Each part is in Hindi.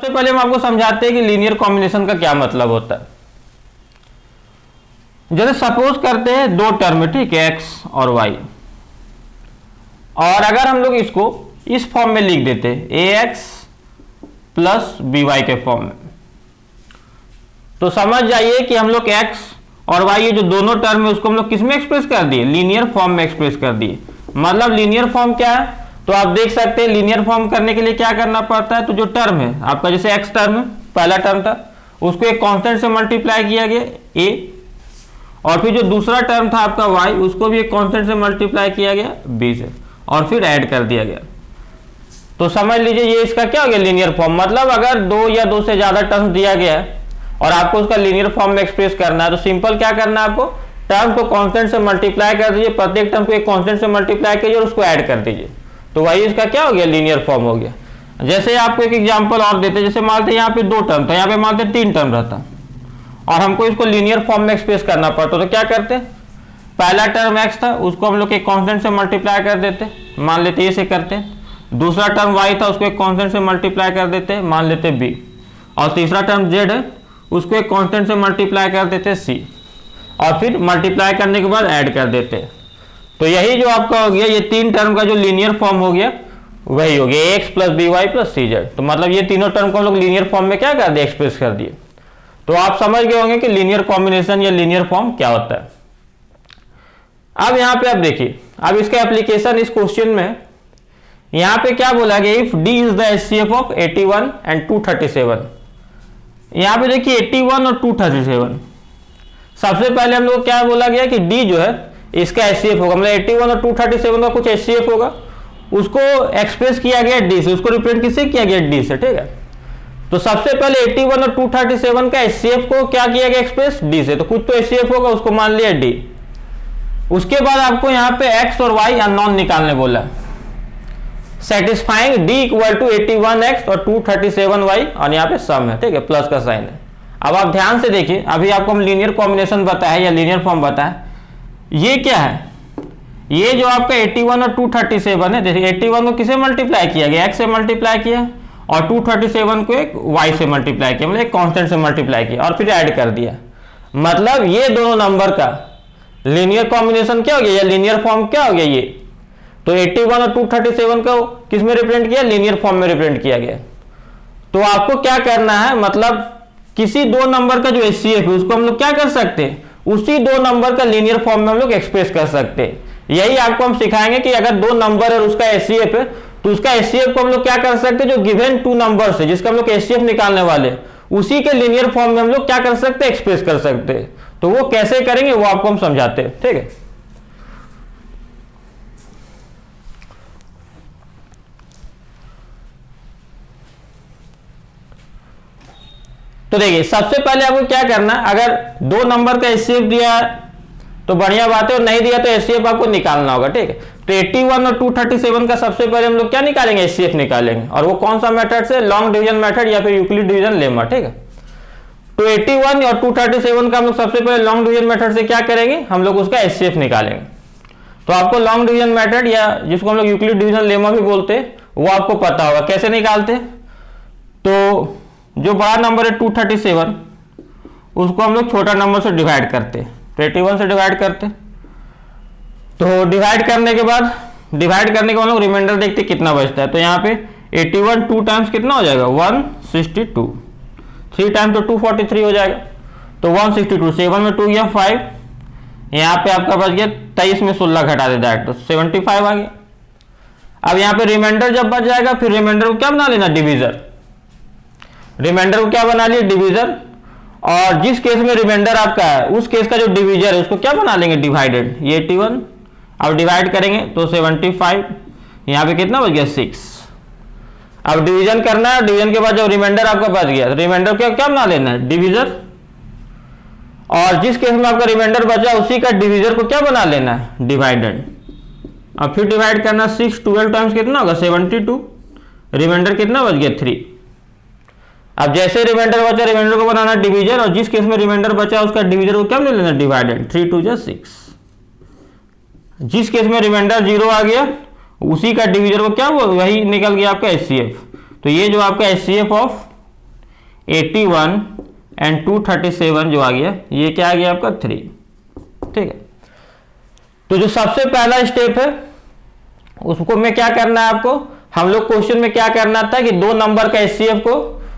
सबसे पहले हम आपको समझाते हैं कि लीनियर कॉम्बिनेशन का क्या मतलब होता है। जैसे सपोज करते हैं दो टर्म, ठीक है, एक्स और वाई, और अगर हम लोग इसको इस फॉर्म में लिख देते हैं ए एक्स प्लस बी वाई के फॉर्म में, तो समझ जाइए कि हम लोग एक्स और वाई ये जो दोनों टर्म है उसको हम लोग किस में एक्सप्रेस कर दिए, लीनियर फॉर्म में एक्सप्रेस कर दिए। मतलब लीनियर फॉर्म क्या है, तो आप देख सकते हैं लीनियर फॉर्म करने के लिए क्या करना पड़ता है, तो जो टर्म है आपका, जैसे एक्स टर्म है, पहला टर्म था उसको एक कांस्टेंट से मल्टीप्लाई किया गया ए, और फिर जो दूसरा टर्म था आपका वाई उसको भी एक कांस्टेंट से मल्टीप्लाई किया गया बी से, और फिर ऐड कर दिया गया। तो समझ लीजिए ये इसका क्या हो गया, लीनियर फॉर्म। मतलब अगर दो या दो से ज्यादा टर्म दिया गया है और आपको उसका लीनियर फॉर्म में एक्सप्रेस करना है, तो सिंपल क्या करना है आपको, टर्म को कांस्टेंट से मल्टीप्लाई कर दीजिए, प्रत्येक टर्म को एक कांस्टेंट से मल्टीप्लाई कीजिए और उसको ऐड कर दीजिए, तो वही इसका क्या हो गया, लीनियर फॉर्म हो गया। जैसे आपको एक एग्जांपल और देते हैं, जैसे मानते यहाँ पे दो टर्म था, यहाँ पे मानते तीन टर्म रहता और हमको इसको लीनियर फॉर्म में एक्सप्रेस करना पड़ता, तो क्या करते, पहला टर्म एक्स था उसको हम लोग एक कांस्टेंट से मल्टीप्लाई कर देते, मान लेते ए से करते, दूसरा टर्म वाई था उसको एक कांस्टेंट से मल्टीप्लाई कर देते, मान लेते बी, और तीसरा टर्म जेड है उसको एक कांस्टेंट से मल्टीप्लाई कर देते सी, और फिर मल्टीप्लाई करने के बाद ऐड कर देते। तो यही जो आपका हो गया, ये तीन टर्म का जो लीनियर फॉर्म हो गया वही हो गया X plus B Y plus C Z. तो मतलब ये तीनों टर्म को हम लोग लीनियर फॉर्म में क्या कर दिए, एक्सप्रेस कर दिए। तो आप समझ गए होंगे कि लीनियर कॉम्बिनेशन या लीनियर फॉर्म क्या होता है। अब यहाँ पे आप देखिए, अब इसका एप्लीकेशन इस क्वेश्चन में यहाँ पे क्या बोला गया, if D is the HCF of 81 and 237। यहाँ पे देखिए 81 और 237, सबसे पहले हम लोग क्या बोला गया कि डी जो है इसका एचसीएफ होगा, मतलब 81 और 237 का कुछ एचसीएफ होगा, उसको एक्सप्रेस किया गया डी से, उसको रिप्रेजेंट किससे किया गया, डी से, ठीक है। तो सबसे पहले 81 और 237 का एचसीएफ को क्या किया गया, एक्सप्रेस डी से, तो कुछ तो एचसीएफ होगा, उसको मान लिया डी। उसके बाद आपको यहाँ पे एक्स और वाई अननोन निकालने बोला, satisfying D equal to 81x और 237y, और यहाँ पे सम है, ठीक है, प्लस का साइन है। अब आप ध्यान से देखिए, अभी आपको हम लीनियर कॉम्बिनेशन बताया या लीनियर फॉर्म बताया, ये क्या है, ये जो आपका 81 और 237 है, देखिए 81 को किसे मल्टीप्लाई किया गया, x से मल्टीप्लाई किया, और 237 को एक y से मल्टीप्लाई किया, मतलब एक कांस्टेंट से मल्टीप्लाई किया और फिर ऐड कर दिया। मतलब ये दोनों नंबर का लीनियर कॉम्बिनेशन क्या हो गया, या लीनियर फॉर्म क्या हो गया ये। तो 81 और 237 को किस में रिप्रेजेंट किया, लीनियर फॉर्म में रिप्रेजेंट किया गया। तो आपको क्या करना है, मतलब किसी दो नंबर का जो एचसीएफ है उसको हम लोग क्या कर सकते हैं, उसी दो नंबर का लीनियर फॉर्म में हम लोग एक्सप्रेस कर सकते हैं। यही आपको हम सिखाएंगे कि अगर दो नंबर है और उसका एचसीएफ है, तो उसका एचसीएफ को हम लोग क्या कर सकते हैं, जो गिवन टू नंबर है जिसका हम लोग एचसीएफ निकालने वाले, उसी के लीनियर फॉर्म में हम लोग क्या कर सकते हैं, एक्सप्रेस कर सकते हैं। तो वो कैसे करेंगे वो आपको हम समझाते हैं, ठीक है। तो देखिए सबसे पहले आपको क्या करना है, अगर दो नंबर का एचसीएफ दिया तो बढ़िया बात है, और नहीं दिया तो एचसीएफ आपको निकालना होगा, ठीक है। तो 81 और 237 का सबसे पहले हम लोग क्या निकालेंगे, एचसीएफ निकालेंगे, और वो कौन सा मेथड से, लॉन्ग डिवीजन मेथड या फिर यूक्लिड डिवीजन लेमा, ठीक है। तो 81 और 237 का हम लोग सबसे पहले लॉन्ग डिवीजन मेथड से क्या करेंगे, हम लोग उसका एचसीएफ निकालेंगे। तो आपको लॉन्ग डिवीजन मेथड या जिसको हम लोग यूक्लिड डिवीजन लेमा भी बोलते हैं वो आपको पता होगा कैसे निकालते हैं। तो जो बड़ा नंबर है 237 उसको हम लोग छोटा नंबर से डिवाइड करते, तो 81 से डिवाइड करते, तो डिवाइड करने के बाद हम लोग रिमाइंडर देखते कितना बचता है। तो यहाँ पे 81 2 टाइम्स कितना हो जाएगा, 162, 3 टाइम्स तो 243 हो जाएगा, तो 162, 7 में 2 गया 5, यहाँ पे आपका बच गया 23 में 16 घटा दे डायरेक्ट, तो 75 आ गया। अब यहाँ पे रिमाइंडर जब बच जाएगा, फिर रिमाइंडर को क्या बना लेना, डिविजर, रिमाइंडर को क्या बना लिया, डिविजर, और जिस केस में रिमाइंडर आपका है उस केस का जो डिविजर है उसको क्या बना लेंगे, डिवाइडेड। ये 81 अब डिवाइड करेंगे तो 75, यहाँ पे कितना बच गया 6। अब डिवीजन करना है, डिवीजन के बाद जब रिमाइंडर आपका बच गया तो रिमाइंडर को क्या बना लेना है, डिविजर, और जिस केस में आपका रिमाइंडर बचा उसी का डिविजर को क्या बना लेना है, डिवाइडेड। अब फिर डिवाइड करना, 6 12 टाइम्स कितना होगा, 72, रिमाइंडर कितना बच गया 3। अब जैसे रिमाइंडर बचा, रिमाइंडर को बनाना डिवीजर, और जिस केस में रिमाइंडर बचा उसका डिवीजर को क्या ले लेना, डिवाइडेड, 3 2 जा 6। जिस केस में रिमाइंडर 0 आ गया उसी का डिवीजर को क्या बोल, वही निकल गया आपका एचसीएफ। तो ये जो आपका एचसीएफ ऑफ 81 एंड 237 जो आ गया, ये क्या आ गया आपका 3। ठीक है, तो जो सबसे पहला स्टेप है उसको में क्या करना है आपको, हम लोग क्वेश्चन में क्या करना था कि दो नंबर का एचसीएफ को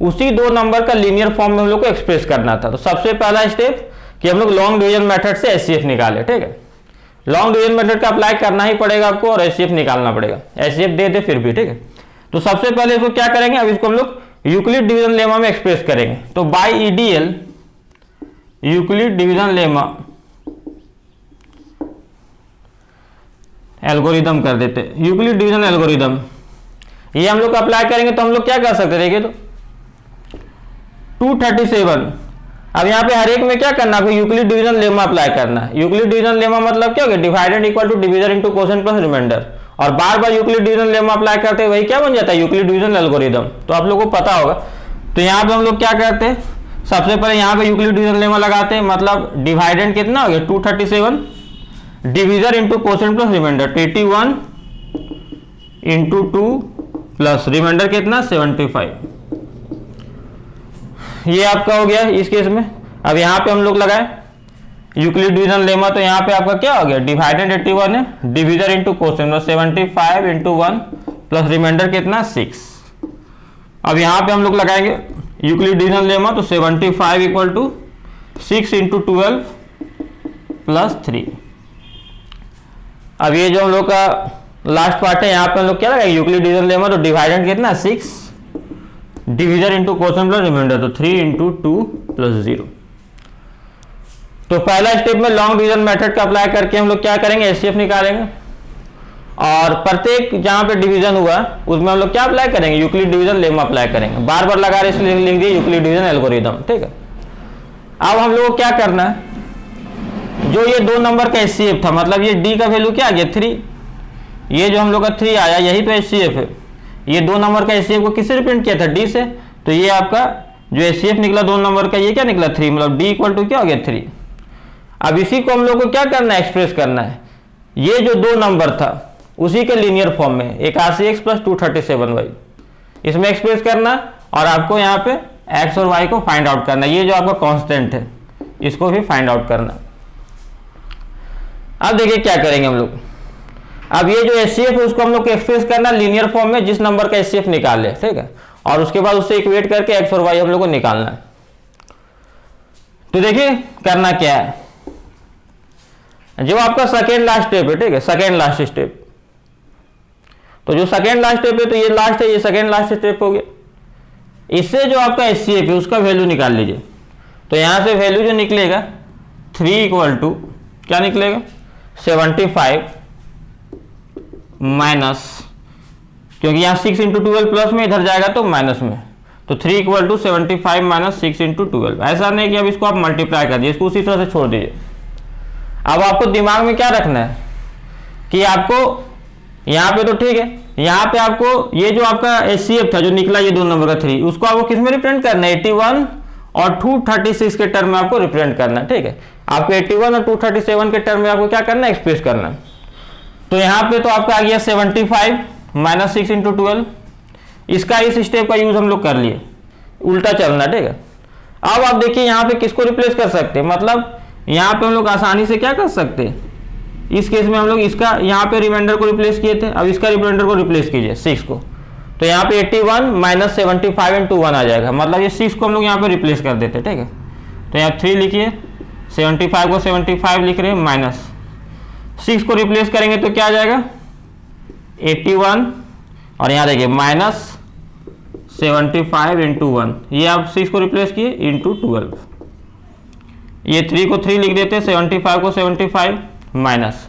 उसी दो नंबर का लीनियर फॉर्म में हम लोग को एक्सप्रेस करना था। तो सबसे पहला स्टेप कि हम लोग लॉन्ग डिवीजन मेथड से एचसीएफ निकाले। ठीक है, लॉन्ग डिवीजन मेथड का अप्लाई करना ही पड़ेगा आपको और एचसीएफ निकालना पड़ेगा, एचसीएफ दे दे फिर भी। ठीक है, तो सबसे पहले इसको क्या करेंगे, अब इसको हम लोग यूक्लिड डिवीजन लेमा में एक्सप्रेस करेंगे। तो by EDL Euclid division lemma algorithm कर देते, यूक्लिड डिवीजन एल्गोरिदम ये हम लोग अप्लाई करेंगे। तो हम लोग क्या कर सकते, देखिए तो 237, अब यहाँ पे हर एक में क्या करना है, यूक्लिड डिवीजन लेमा अप्लाई करना है। यूक्लिड डिवीजन लेमा मतलब क्या होगा, divided equal to division into quotient plus remainder, और बार बार यूक्लिड डिवीजन लेमा अप्लाई करते हैं वही क्या बन जाता है, यूक्लिड डिवीजन एल्गोरिदम। तो आप लोगों को पता होगा। तो यहाँ पे हम लोग क्या करते हैं, सबसे पहले यहाँ पे यूक्लिड डिवीजन लेमा लगाते हैं, मतलब डिवाइडेड कितना हो गया 237, division into quotient plus remainder 81 into 2 plus remainder कितना 75, ये आपका हो गया इस केस में। अब यहाँ पे हम लोग लगाए यूक्लिड डिवीजन लेमा, तो यहाँ पे आपका क्या हो गया, डिवाइडेड 81 है, division into quotient 75 into 1 plus remainder कितना 6। अब यहाँ पे हम लोग लगाएंगे यूक्लिड डिवीजन लेमा, तो 75 इक्वल टू 6 इंटू 12 प्लस 3। अब ये जो हम लोग का लास्ट पार्ट है, यहाँ पे हम लोग क्या लगाएंगे यूक्लिड डिवीजन लेमा, तो डिवाइडेड कितना 6, division into quotient plus remainder, तो 3 इंटू 2 प्लस 0। तो पहला स्टेप में लॉन्ग डिवीजन मेथड का अप्लाई करके हम लोग क्या करेंगे, एचसीएफ निकालेंगे, और प्रत्येक जहां पे डिवीजन हुआ उसमें हम लोग क्या अप्लाई करेंगे, यूक्लिड डिवीजन लेमा अप्लाई करेंगे। बार बार लगा रहे इसलिए लिख दिए यूक्लिड डिवीजन एल्गोरिदम। ठीक है, अब हम लोग को क्या करना है, जो ये दो नंबर का एचसीएफ था, मतलब ये डी का वैल्यू क्या आ गया 3, ये जो हम लोग का 3 आया यही तो एचसीएफ है। ये दो नंबर का एचसीएफ को किससे रिप्रेजेंट किया था, डी से, तो ये आपका जो एचसीएफ निकला दो नंबर का ये क्या निकला 3, मतलब डी इक्वल टू क्या हो गया 3। अब इसी को हम लोग को क्या करना है, एक्सप्रेस करना है, ये जो दो नंबर था उसी के लीनियर फॉर्म में 81x प्लस 237y, इसमें एक्सप्रेस करना, और आपको यहाँ पे x और y को फाइंड आउट करना, ये जो आपका कांस्टेंट है इसको भी फाइंड आउट करना। अब देखिए क्या करेंगे हम लोग, अब ये जो एचसीएफ है उसको हम लोग को एक्सप्रेस करना लीनियर फॉर्म में जिस नंबर का एचसीएफ निकाल ले। ठीक है, और उसके बाद उससे इक्वेट करके x और y हम लोग को निकालना है। तो देखिए करना क्या है, जो आपका सेकेंड लास्ट स्टेप है, ठीक है, सेकेंड लास्ट स्टेप, तो जो सेकेंड लास्ट स्टेप है तो ये लास्ट है, ये सेकेंड लास्ट स्टेप हो गया। इससे जो आपका एचसीएफ है उसका वैल्यू निकाल लीजिए। तो यहां से वैल्यू जो निकलेगा 3 इक्वल टू क्या निकलेगा 75 माइनस, क्योंकि यहाँ 6 इंटू 12 प्लस में इधर जाएगा तो माइनस में, तो 3 इक्वल टू 75 माइनस 6 इंटू 12। ऐसा नहीं कि अब इसको आप मल्टीप्लाई कर दीजिए, इसको उसी तरह से छोड़ दीजिए। अब आपको दिमाग में क्या रखना है कि आपको यहाँ पे तो ठीक है, यहाँ पे आपको ये जो आपका एचसीएफ था जो निकला ये दो नंबर का 3, उसको आपको किस में रिप्रेजेंट करना है, 81 और 236 के टर्म में आपको रिप्रेजेंट करना है। ठीक है, आपको 81 और 237 के टर्म में आपको क्या करना है, एक्सप्रेस करना है। तो यहाँ पे तो आपका आ गया 75 माइनस 6 इंटू 12, इसका इस स्टेप का यूज हम लोग कर लिए, उल्टा चलना। ठीक है, अब आप देखिए यहाँ पे किसको रिप्लेस कर सकते हैं, मतलब यहाँ पे हम लोग आसानी से क्या कर सकते हैं, इस केस में हम लोग इसका यहाँ पे रिमाइंडर को रिप्लेस किए थे, अब इसका रिमाइंडर को रिप्लेस कीजिए 6 को, तो यहाँ पे 81 माइनस 75 इंटू 1 आ जाएगा, मतलब ये 6 को हम लोग यहाँ पे रिप्लेस कर देते। ठीक है, तो यहाँ 3 लिखिए, 75 को 75 लिख रहे हैं, माइनस 6 को रिप्लेस करेंगे तो क्या आ जाएगा 81, और यहाँ देखिए माइनस 75 इंटू 1, ये आप 6 को रिप्लेस किए इंटू 12, ये 3 को 3 लिख देते, 75 को 75 माइनस,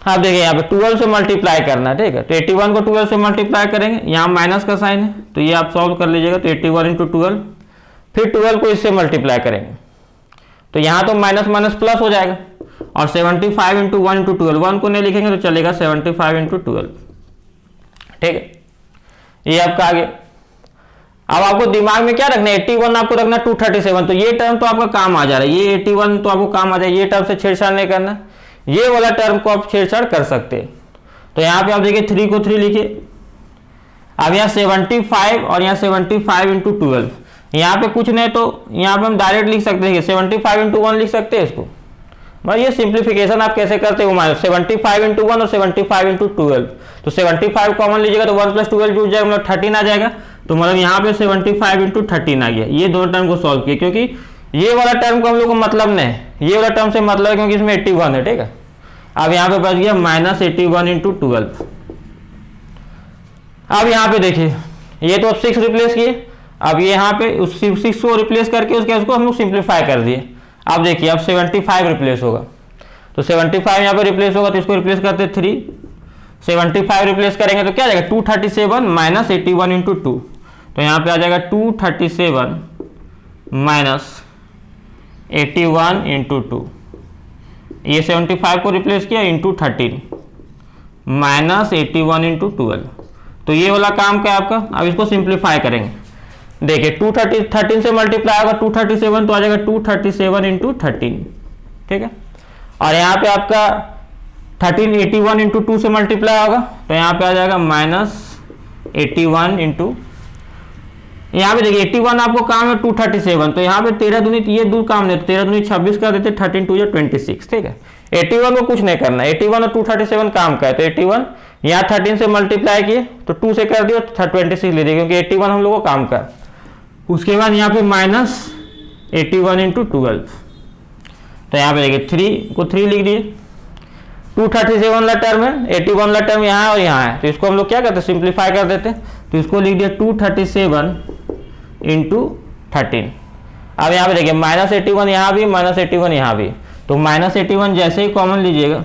आप देखिए यहाँ पे 12 से मल्टीप्लाई करना है। ठीक है, तो 81 को 12 से मल्टीप्लाई करेंगे, यहाँ माइनस का साइन है तो ये आप सॉल्व कर लीजिएगा, तो 81 इंटू 12, फिर 12 को इससे मल्टीप्लाई करेंगे तो यहाँ तो माइनस माइनस प्लस हो जाएगा, और 75 इंटू 1 इंटू 12, 1 को नहीं लिखेंगे तो चलेगा 75 इंटू 12। ठीक है, ये आपका आगे। अब आपको दिमाग में क्या रखना है, 81 आपको रखना 237, तो ये टर्म तो आपका काम आ जा रहा है, ये 81 तो आपको काम आ जाए, ये टर्म से छेड़छाड़ नहीं करना, ये वाला टर्म को आप छेड़छाड़ कर सकते हैं। तो यहाँ पे आप देखिए 3 को 3 लिखिए, अब यहाँ 75 और यहाँ 75 इंटू 12, यहाँ पे कुछ नहीं तो यहाँ पे हम डायरेक्ट लिख सकते हैं 75 इंटू 1 लिख सकते हैं इसको। भाई ये सिंप्लीफिकेशन आप कैसे करते हो, 75 इंटू 1 और 75 इंटू 12, तो 75 कॉमन लीजिएगा तो 1 प्लस 12 जुड़ जाएगा, मतलब 13 आ जाएगा। तो मतलब यहाँ पे 75 इंटू 13 आ गया। ये दोनों टर्म को सॉल्व किया, क्योंकि ये वाला टर्म को हम लोग को मतलब नहीं, ये वाला टर्म से मतलब है क्योंकि इसमें 81 है, ठीक है। अब यहाँ पे बच गया -81 इंटू 12। अब यहाँ पे देखिए ये तो अब 6 रिप्लेस किए, अब ये यहाँ पे उस 6 को रिप्लेस करके उसको हम लोग सिंप्लीफाई कर दिए। अब देखिए अब 75 रिप्लेस होगा, तो 75 यहाँ पे रिप्लेस होगा, तो इसको रिप्लेस करते 3, 75 रिप्लेस करेंगे तो क्या आ जाएगा 237 माइनस 81 इंटू 2, तो यहाँ पे आ जाएगा 237 माइनस 81 इंटू 2। ये 75 को रिप्लेस किया इंटू 13 माइनस 81 इंटू 12, तो ये वाला काम क्या है आपका। अब इसको सिंप्लीफाई करेंगे, देखिए 13 से मल्टीप्लाई होगा 237, तो आ जाएगा 237 इंटू 13, ठीक है। और यहाँ पे आपका 81 इंटू 2 से मल्टीप्लाई होगा, तो यहाँ पे आ जाएगा -81 इंटू, यहाँ पे देखिए 81 आपको काम है 237, तो यहाँ पे 13 दूनी ये दो काम नहीं, 13 दूनी 26 कर देते, 13 2 26, ठीक है। 81 को कुछ नहीं करना, 81 और 237 काम का है, तो 81 यहाँ 13 से मल्टीप्लाई किए तो 2 से कर दिया तो 26 ले दिए, क्योंकि 81 हम लोग को काम का। उसके बाद यहाँ पे -81 इंटू 12, तो यहाँ पे देखिए 3 को 3 लिख दिए, 237 वाला टर्म है, 81 वाला टर्म यहाँ है और यहाँ है, तो इसको हम लोग क्या करते हैं सिंप्लीफाई कर देते हैं, तो इसको लिख दिया 237 इंटू 13। अब यहाँ पे देखिए -81 यहाँ भी, -81 यहाँ भी, तो -81 जैसे ही कॉमन लीजिएगा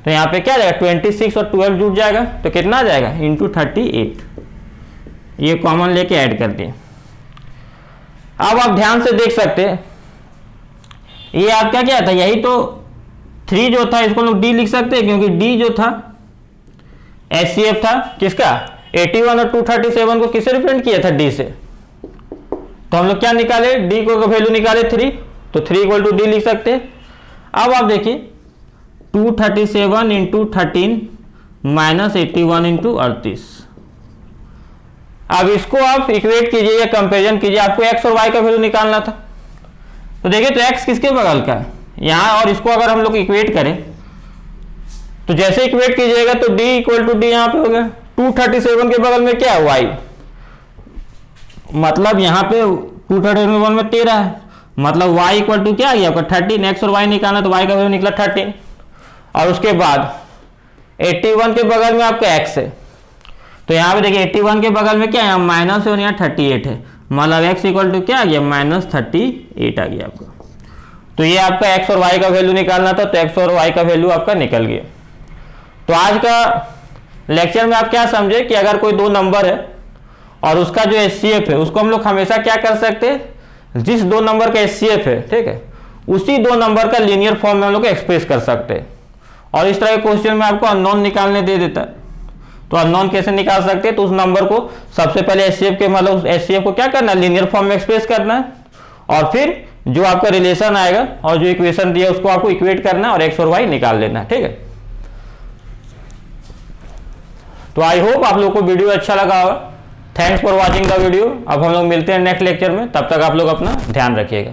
तो यहाँ पे क्या आ जाएगा 26 और 12 जुड़ जाएगा, तो कितना आ जाएगा इंटू 38, ये कॉमन लेके ऐड कर दिए। अब आप ध्यान से देख सकते हैं ये आपका क्या था, यही तो 3 जो था इसको लोग D लिख सकते हैं, क्योंकि D जो था HCF था किसका 81 और 237 को किससे रिप्रेजेंट किया था D से, तो हम लोग क्या निकाले D को वैल्यू निकाले 3, तो 3 इक्वल टू D लिख सकते हैं। अब आप देखिए 237 इंटू 13 माइनस 81 इंटू 38, अब इसको आप इक्वेट कीजिए या कंपेरिजन कीजिए, आपको x और y का वैल्यू निकालना था, तो देखिए तो x किसके बगल का है यहाँ, और इसको अगर हम लोग इक्वेट करें तो जैसे इक्वेट कीजिएगा तो d इक्वल टू डी यहाँ पे हो गया, 237 के बगल में क्या है y, मतलब यहाँ पे 237 के बगल में 13 है, मतलब y इक्वल टू क्या आ गया आपका 13, x और y निकालना तो y का वैल्यू निकला 13, और उसके बाद 81 के बगल में आपका x है, तो यहाँ पे देखिए 81 के बगल में क्या है माइनस है और यहाँ 38 है, मतलब x इक्वल टू क्या आ गया -38 आ गया आपका। तो ये आपका x और y का वैल्यू निकालना था, तो x और y का वैल्यू आपका निकल गया। तो आज का लेक्चर में आप क्या समझे कि अगर कोई दो नंबर है और उसका जो HCF है उसको हम लोग हमेशा क्या कर सकते हैं, जिस दो नंबर का HCF है ठीक है उसी दो नंबर का लीनियर फॉर्म में हम लोग एक्सप्रेस कर सकते हैं। और इस तरह के क्वेश्चन में आपको अननोन निकालने दे देता है, तो अननोन कैसे निकाल सकते हैं, तो उस नंबर को सबसे पहले HCF के मतलब HCF को क्या करना है लीनियर फॉर्म में एक्सप्रेस करना है, और फिर जो आपका रिलेशन आएगा और जो इक्वेशन दिया उसको आपको इक्वेट करना है और x और y निकाल लेना है, ठीक है। तो आई होप आप लोग को वीडियो अच्छा लगा होगा। Thanks for watching the video. अब हम लोग मिलते हैं नेक्स्ट लेक्चर में, तब तक आप लोग अपना ध्यान रखिएगा।